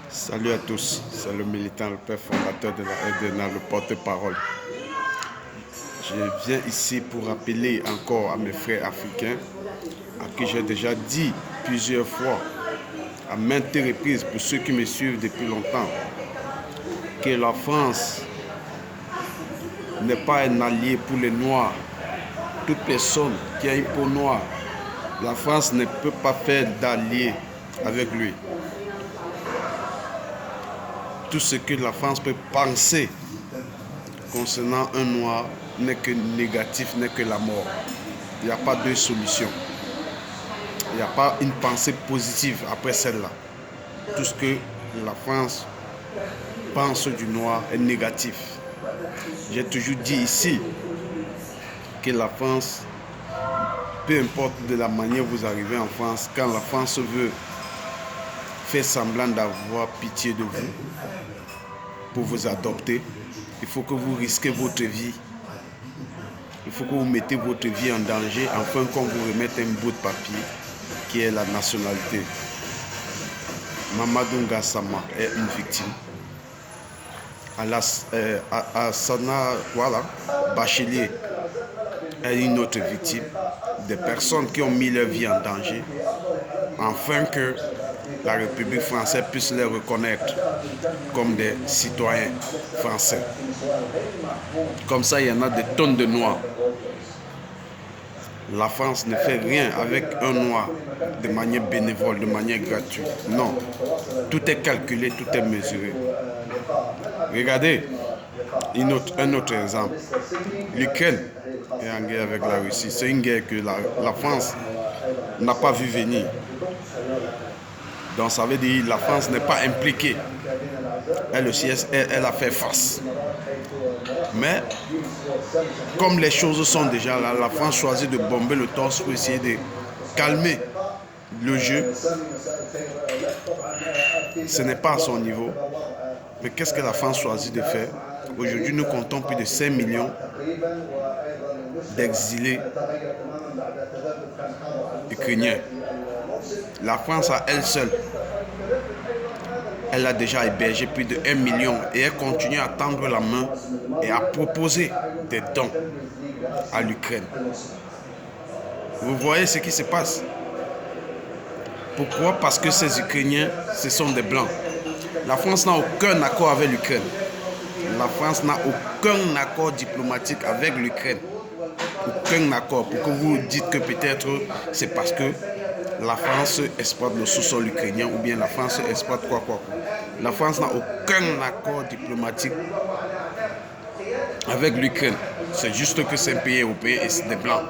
Salut à tous, c'est le militant, le père fondateur de la RDNA, le porte-parole. Je viens ici pour rappeler encore à mes frères africains, à qui j'ai déjà dit plusieurs fois, à maintes reprises, pour ceux qui me suivent depuis longtemps, que la France n'est pas un allié pour les Noirs. Toute personne qui a une peau noire, la France ne peut pas faire d'allié avec lui. Tout ce que la France peut penser concernant un noir n'est que négatif, n'est que la mort. Il n'y a pas de solution. Il n'y a pas une pensée positive après celle-là. Tout ce que la France pense du noir est négatif. J'ai toujours dit ici que la France, peu importe de la manière où vous arrivez en France, quand la France veut faire semblant d'avoir pitié de vous pour vous adopter, il faut que vous risquez votre vie. Il faut que vous mettez votre vie en danger afin qu'on vous remette un bout de papier qui est la nationalité. Mamadou Gassama est une victime. Sana Bachelier est une autre victime. Des personnes qui ont mis leur vie en danger afin que la République française puisse les reconnaître comme des citoyens français. Comme ça, il y en a des tonnes de noirs. La France ne fait rien avec un noir de manière bénévole, de manière gratuite. Non. Tout est calculé, tout est mesuré. Regardez un autre exemple. L'Ukraine est en guerre avec la Russie. C'est une guerre que la France n'a pas vu venir. Donc ça veut dire que la France n'est pas impliquée. Elle aussi, elle a fait face. Mais comme les choses sont déjà là, la France choisit de bomber le torse pour essayer de calmer le jeu. Ce n'est pas à son niveau. Mais qu'est-ce que la France choisit de faire? Aujourd'hui, nous comptons plus de 5 millions d'exilés ukrainiens. La France à elle seule, elle a déjà hébergé plus de 1 million et elle continue à tendre la main et à proposer des dons à l'Ukraine. Vous voyez ce qui se passe? Pourquoi? Parce que ces Ukrainiens, ce sont des Blancs. La France n'a aucun accord avec l'Ukraine. La France n'a aucun accord diplomatique avec l'Ukraine. Aucun accord. Pour que vous dites que peut-être c'est parce que la France exploite le sous-sol ukrainien ou bien la France exploite quoi. La France n'a aucun accord diplomatique avec l'Ukraine. C'est juste que c'est un pays européen et c'est des Blancs.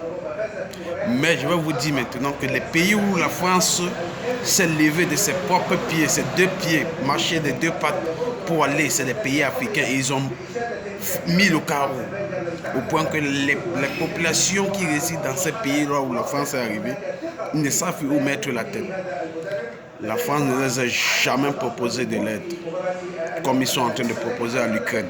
Mais je vais vous dire maintenant que les pays où la France s'est levée de ses propres pieds, ses deux pieds, marché des deux pattes pour aller, c'est des pays africains et ils ont mis le carreau. Au point que les populations qui résident dans ces pays-là où la France est arrivée, ils ne savent où mettre la tête. La France ne les a jamais proposé de l'aide, comme ils sont en train de proposer à l'Ukraine.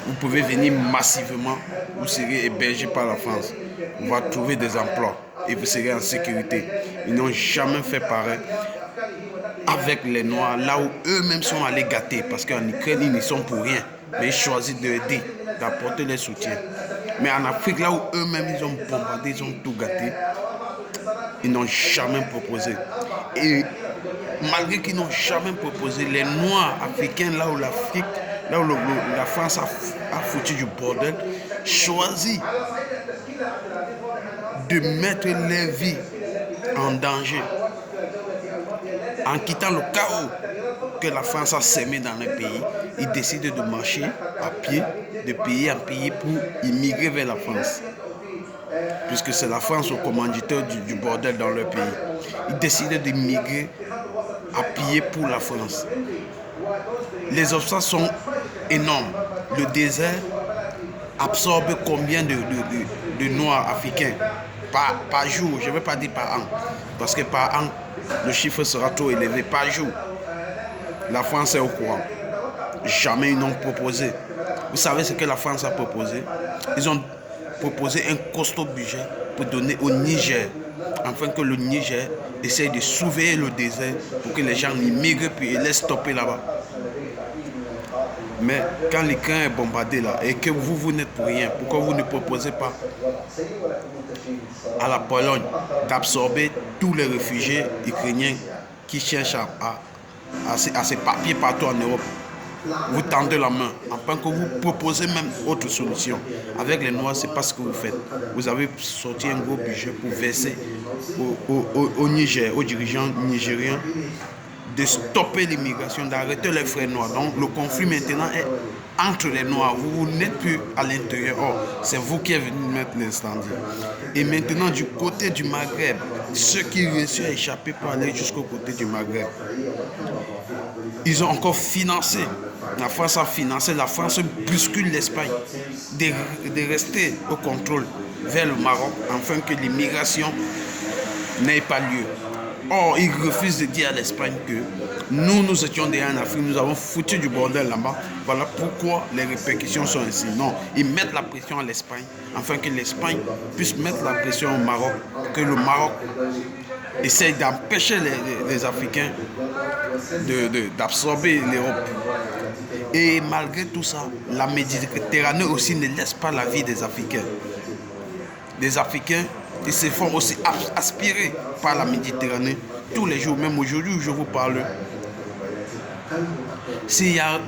Vous pouvez venir massivement, vous serez hébergé par la France. On va trouver des emplois et vous serez en sécurité. Ils n'ont jamais fait pareil avec les Noirs, là où eux-mêmes sont allés gâter, parce qu'en Ukraine, ils n'y sont pour rien. Mais ils choisissent d'aider, d'apporter les soutiens. Mais en Afrique, là où eux-mêmes, ils ont bombardé, ils ont tout gâté, ils n'ont jamais proposé. Et malgré qu'ils n'ont jamais proposé, les Noirs africains, là où l'Afrique, là où la France a foutu du bordel, choisit de mettre leur vie en danger en quittant le chaos que la France a sémé dans le pays. Ils décident de marcher à pied, de pays en pays pour immigrer vers la France. Puisque c'est la France au commanditeur du bordel dans leur pays. Ils décident d'immigrer à pied pour la France. Les obstacles sont énormes. Le désert absorbe combien de Noirs africains par jour? Je ne vais pas dire par an. Parce que par an, le chiffre sera trop élevé. Par jour, la France est au courant. Jamais ils n'ont proposé. Vous savez ce que la France a proposé? Ils ont proposé un costaud budget pour donner au Niger, afin que le Niger essaye de surveiller le désert pour que les gens n'immigrent puis ils laissent stopper là-bas. Mais quand l'Ukraine est bombardé là et que vous n'êtes pour rien, pourquoi vous ne proposez pas à la Pologne d'absorber tous les réfugiés ukrainiens qui cherchent à ces papiers partout en Europe? Vous tendez la main, afin que vous proposez même autre solution. Avec les Noirs, ce n'est pas ce que vous faites. Vous avez sorti un gros budget pour verser au Niger, aux dirigeants nigériens, de stopper l'immigration, d'arrêter les frères noirs. Donc le conflit maintenant est entre les Noirs. Vous n'êtes plus à l'intérieur. Oh, c'est vous qui êtes venu mettre l'incendie. Et maintenant du côté du Maghreb, ceux qui réussissent à échapper pour aller jusqu'au côté du Maghreb, ils ont encore financé. La France a financé. La France bouscule l'Espagne de rester au contrôle vers le Maroc afin que l'immigration n'ait pas lieu. Or, ils refusent de dire à l'Espagne que nous étions déjà en Afrique, nous avons foutu du bordel là-bas. Voilà pourquoi les répercussions sont ainsi. Non, ils mettent la pression à l'Espagne, afin que l'Espagne puisse mettre la pression au Maroc, que le Maroc essaye d'empêcher les Africains d'absorber l'Europe. Et malgré tout ça, la Méditerranée aussi ne laisse pas la vie des Africains. Les Africains, ils se font aussi aspirer par la Méditerranée tous les jours. Même aujourd'hui où je vous parle, s'il y a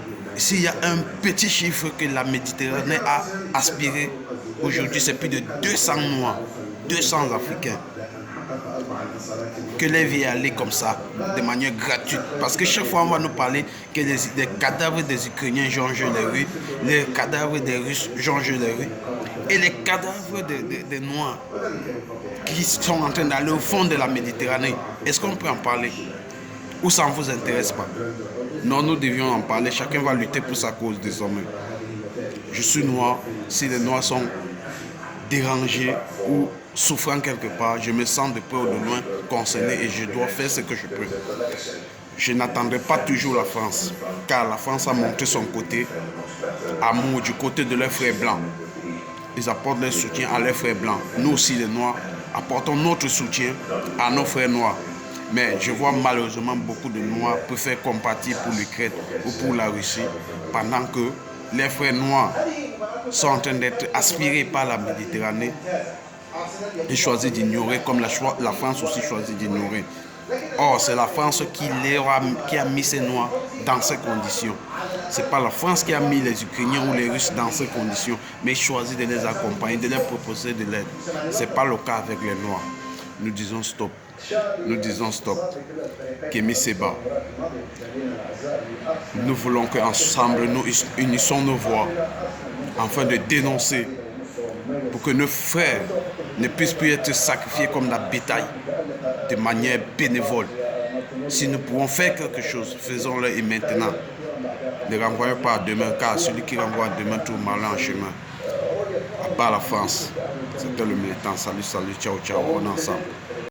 un petit chiffre que la Méditerranée a aspiré aujourd'hui, c'est plus de 200 Noirs, 200 Africains. Que les vie aller comme ça, de manière gratuite. Parce que chaque fois, on va nous parler que les cadavres des Ukrainiens jongent les rues, les cadavres des Russes jongent les rues, et les cadavres des Noirs qui sont en train d'aller au fond de la Méditerranée. Est-ce qu'on peut en parler? Ou ça ne vous intéresse pas? Non, nous devions en parler. Chacun va lutter pour sa cause désormais. Je suis noir. Si les Noirs sont dérangés ou souffrant quelque part, je me sens de près ou de loin concerné et je dois faire ce que je peux. Je n'attendrai pas toujours la France, car la France a montré son côté amour du côté de leurs frères blancs. Ils apportent leur soutien à leurs frères blancs. Nous aussi, les Noirs, apportons notre soutien à nos frères noirs. Mais je vois malheureusement beaucoup de Noirs préfèrent compatir pour l'Ukraine ou pour la Russie, pendant que les frères noirs sont en train d'être aspirés par la Méditerranée et choisissent d'ignorer, comme la France aussi choisit d'ignorer. Or, c'est la France qui a mis ces Noirs dans ces conditions. Ce n'est pas la France qui a mis les Ukrainiens ou les Russes dans ces conditions, mais choisit de les accompagner, de leur proposer de l'aide. Ce n'est pas le cas avec les Noirs. Nous disons stop. Nous disons stop. Kémy Séba. Nous voulons qu'ensemble nous unissons nos voix afin de dénoncer pour que nos frères ne puissent plus être sacrifiés comme la bétail de manière bénévole. Si nous pouvons faire quelque chose, faisons-le et maintenant. Ne renvoyons pas à demain, car celui qui renvoie à demain trouve malin en chemin. À part la France, c'était le militant. Salut, salut, ciao, ciao, on est ensemble.